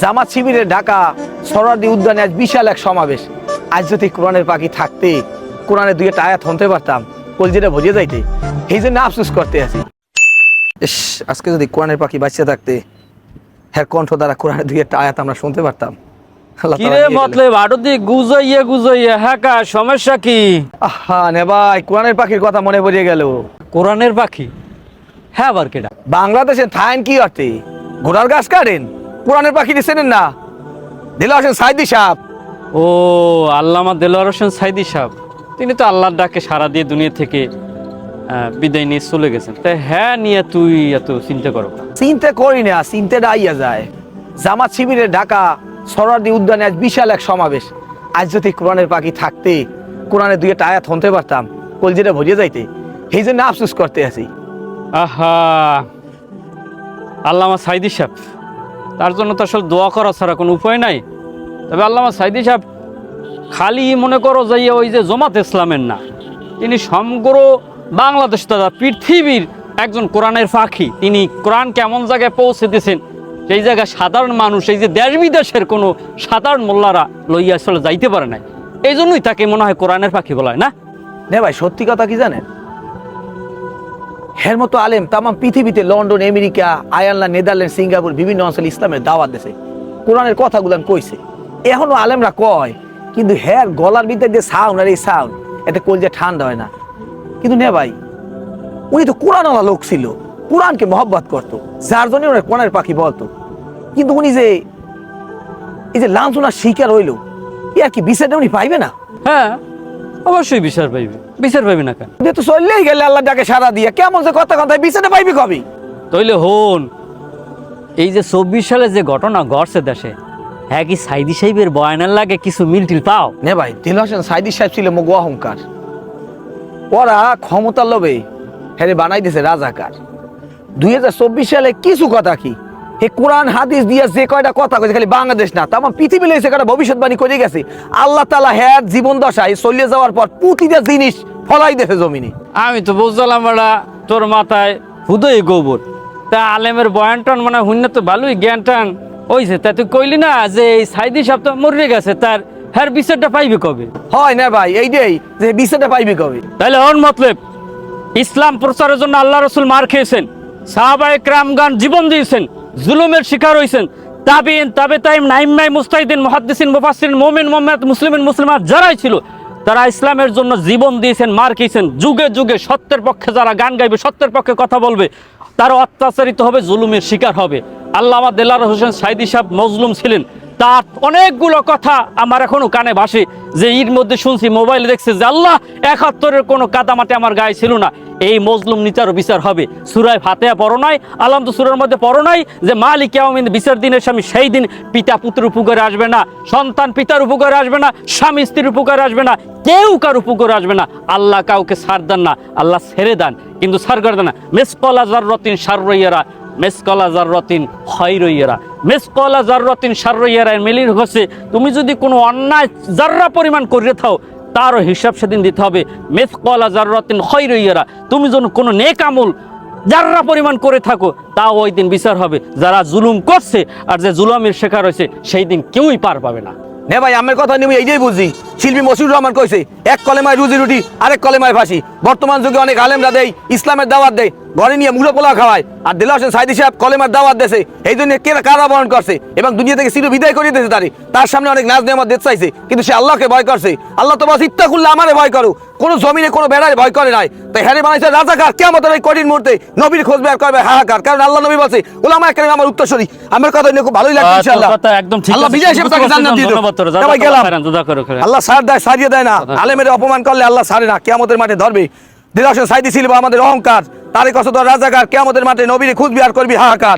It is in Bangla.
জামাত শিবিরের ঢাকা সরোয়ার্দী উদ্যানে আজ বিশাল এক সমাবেশ। আজ যদি কোরআনের পাখি থাকতে, কোরআনের দুই একটা আয়াত শুনতে পারতাম, কলজিটা ভরিয়ে যাইতে। এই জন্য আফসোস করতে আছি। ইস, আজকে যদি কোরআনের পাখি বাঁচিয়ে থাকতে, হ্যাঁ কণ্ঠ দ্বারা কোরআনের দুই একটা আয়াত আমরা শুনতে পারতাম। কিরে মতলব আড়দি গুজাইয়া হ্যাঁ কা সমস্যা কি? আহা নে ভাই, কোরআনের পাখির কথা মনে পড়ে গেল। কোরআনের পাখি? হ্যাঁ আবার কেডা? বাংলাদেশে থাইন কি অর্থে ঘোড়ার গাছ কাটেন, কোরআনের পাখি চেনেন না? দেলোয়ার হোসেন সাইদি সাহেব। ও আল্লামা দেলোয়ার হোসেন সাইদি সাহেব, তিনি তো আল্লাহর ডাকে সারা দিয়ে দুনিয়া থেকে বিদায় নিয়ে চলে গেছেন। তাই হ্যাঁ নিয়ে তুই এত চিন্তা করো? চিন্তা করি না, চিন্তাটা আইয়া যায়। জামাত শিবিরের ঢাকা সরোয়ার্দী উদ্যানে আজ বিশাল এক সমাবেশ। আজ যদি কোরআনের পাখি থাকতে, কোরআনের দুই একটা আয়াত শুনতে পারতাম, কলজিটা ভরিয়ে যাইতে। এই জন্য আফসোস করতে আছি। আহা, আল্লামা সাইদি সাহেব, তার জন্য তো আসলে দোয়া করা ছাড়া কোনো উপায় নাই। তবে আল্লামা সাইদি সাহেব খালি মনে করো যাইয়া ওই যে জামাত ইসলামের না, তিনি সমগ্র বাংলাদেশ তথা পৃথিবীর একজন কোরআনের পাখি। তিনি কোরআন কেমন জায়গায় পৌঁছে দিয়েছেন, সেই জায়গায় সাধারণ মানুষ, এই যে দেশ বিদেশের কোনো সাধারণ মোল্লারা লইয়া আসলে যাইতে পারে না। এই জন্যই তাকে মনে হয় কোরআনের পাখি বলা হয় না? নে ভাই, সত্যি কথা কি জানেন, হের মতো আলেম তাম পৃথিবীতে London, America, Ireland, Netherland, Singapore বিভিন্ন অঞ্চলে ইসলামের দাওয়াত দিয়েছে, কোরআনের কথাগুলান কইছে। এখনো আলেমরা কয়, কিন্তু হের গলার ভিতরে যে সাউন্ড আর এই সাউন্ড, এতে কলজা ঠান্ডা হয় না। কিন্তু নে ভাই, উনি তো কোরআনওয়ালা লোক ছিল, কোরআনকে মহব্বত করতো, যার জন্য ওনার কোরআনের পাখি বলতো। কিন্তু উনি যে এই যে লাঞ্ছনার শিকার হইল, এ আর কি বিচারটা উনি পাইবে না? হ্যাঁ অবশ্যই বিচার পাইবে, বিচার পাইবে না কেন? যেহেতু চললেই গেলে আল্লাহ ডাকে সারা দিয়ে, কেমন যে কথা কথায় বিচারটা পাইবে কবে? তইলে হন, এই যে 24 সালে যে ঘটনা ঘটছে দেশে, হ্যাঁ কি সাইদি সাহেবের বয়ানের লাগে কিছু মিলটিল পাও? নে ভাই, দেলোয়ার হোসেন সাইদি সাহেব ছিল মগু অহংকার। ওরা ক্ষমতার লোভে হেরে বানাই দিয়েছে রাজাকার। 2024 সালে কিছু কথা কি, হে কোরআন হাদিস দিয়া যে কয়টা কথা কইছে, খালি বাংলাদেশ না তাম পৃথিবী লইছে কয়টা ভবিষ্যৎবাণী করে গেছে। আল্লাহ তাআলা হ্যাঁ জীবন দশায় চলে যাওয়ার পর প্রতিটা জিনিস ফলাই দিয়েছে জমিনে। আমি তো বুঝলাম বেড়া তোর মাথায় হুদয় গোবর, তা আলেমের বয়ান টান মানে হুন্য তো ভালোই জ্ঞান টান হইছে। তা তুই কইলি না যে এই সাইদি সাহেব তো মরে গেছে, তার হ্যার বিচারটা পাইবে কবে? হয় না ভাই, এইটাই যে বিচারটা পাইবে কবে? তাহলে হন মতলব, ইসলাম প্রচারের জন্য আল্লাহ রসুল মার খেয়েছেন, সাহাবায়ে কেরামগণ জীবন দিয়েছেন, জুলুমের শিকার হয়েছেন, তাবিঈন, তাবে তাইম, নাইম্মাই, মুস্তাহিদিন, মুহাদ্দিসিন, মুফাসসিরিন, মুমিন, মুমিনাত, মুসলিমিন, মুসলিমাত যারাই ছিল, তারা ইসলামের জন্য জীবন দিয়েছেন, মার খেয়েছেন। যুগে যুগে সত্যের পক্ষে যারা গান গাইবে, সত্যের পক্ষে কথা বলবে, তারা অত্যাচারিত হবে, জুলুমের শিকার হবে। আল্লামা দেলোয়ার হোসেন সাইদি সাহেব মজলুম ছিলেন, তার অনেকগুলো কথা আমার এখনো কানে ভাসে, যে এর মধ্যে শুনছি, মোবাইলে দেখছি যে আল্লাহ 71-এর কোনো কাদামাটি আমার গায়ে ছিল না। এই মজলুম নিচারও বিচার হবে। সূরা ফাতিহা পড়ো নাই? আলাম তো সূরার মধ্যে পড়ো নাই যে মালিক ইয়াউমিন, বিচার দিনের স্বামী সেই দিন পিতা পুত্রের উপকারে আসবে না, সন্তান পিতার উপকারে আসবে না, স্বামী স্ত্রীর উপকারে আসবে না, কেউ কার উপকারে আসবে না। আল্লাহ কাউকে ছাড় দেন না, আল্লাহ ছেড়ে দেন, কিন্তু ছাড় করে দেন না। মিসকালা যাররাতিন শাররাইয়ারা, মিসকালা যাররাতিন খায়রাইয়ারা, মিসকালা যাররাতিন শাররাইয়ারা মিলির হচ্ছে, তুমি যদি কোনো অন্যায় যাররা পরিমাণ করে থাও, তারও হিসাব সেদিন দিতে হবে। মিসকালা যাররাতিন খায়রাইয়ারা, তুমি যখন কোনো নেক আমল যাররা পরিমাণ করে থাকো, তাও ওই দিন বিচার হবে। যারা জুলুম করছে আর যে জুলুমের শিকার হয়েছে, সেই দিন কেউই পার পাবে না। নে ভাই, আমার কথা নিয়ে এইটাই বুঝি, শিল্পী মশিউর রহমান কইছে, এক কলেমায় রুজি রুটি, আরেক কলেমায় ফাঁসি। বর্তমান যুগে অনেক আলেমরা দেয়, ইসলামের দাওয়াত দেয়, ঘরে নিয়ে মুড়ো পোলা খাওয়ায়, আর দেলোয়ার হোসেন সাইদি সাহেব কলেমার দাওয়াত দেশে, এই জন্য কারাবরণ করছে এবং দুনিয়া থেকে চির বিদায় করে দিয়েছে। তার সামনে অনেক নাজ নেয়ামত দিতে চাইছে, কিন্তু সে আল্লাহকে ভয় করছে। আল্লাহ তো বাস ইত্তাকুল্লাহ, আমারে ভয় করো, কোনো জমিনে কোনো বেড়ায় ভয় করে নাই। তাই হ্যারে বানাইছে রাজাকার, কিয়ামতের এই কঠিন মুহূর্তে নবীর খোঁজ বের করবে হাহাকার। কারণ আল্লাহ নবী বলছে, উলামা একরাম আমার উত্তরসূরি। আমার কথা নিয়ে খুব ভালোই লাগছে ইনশাআল্লাহ। কথা একদম ঠিক, আল্লাহ বিজয় হিসেবে তাকে জান্নাত দিয়ে দেবে। ভাই গেলাম, আল্লাহ ছাড় দেয়, ছাড়িয়ে দেয় না। আলেমের অপমান করলে আল্লাহ ছাড়ে না, কিয়ামতের মাঠে ধরবে। দেলোয়ার হোসেন সাইদি ছিল আমাদের অহংকার, তারে কসদ রাজাকার, কিয়ামতের মাঠে নবীর খুঁজবি আর করবি হাহাকার।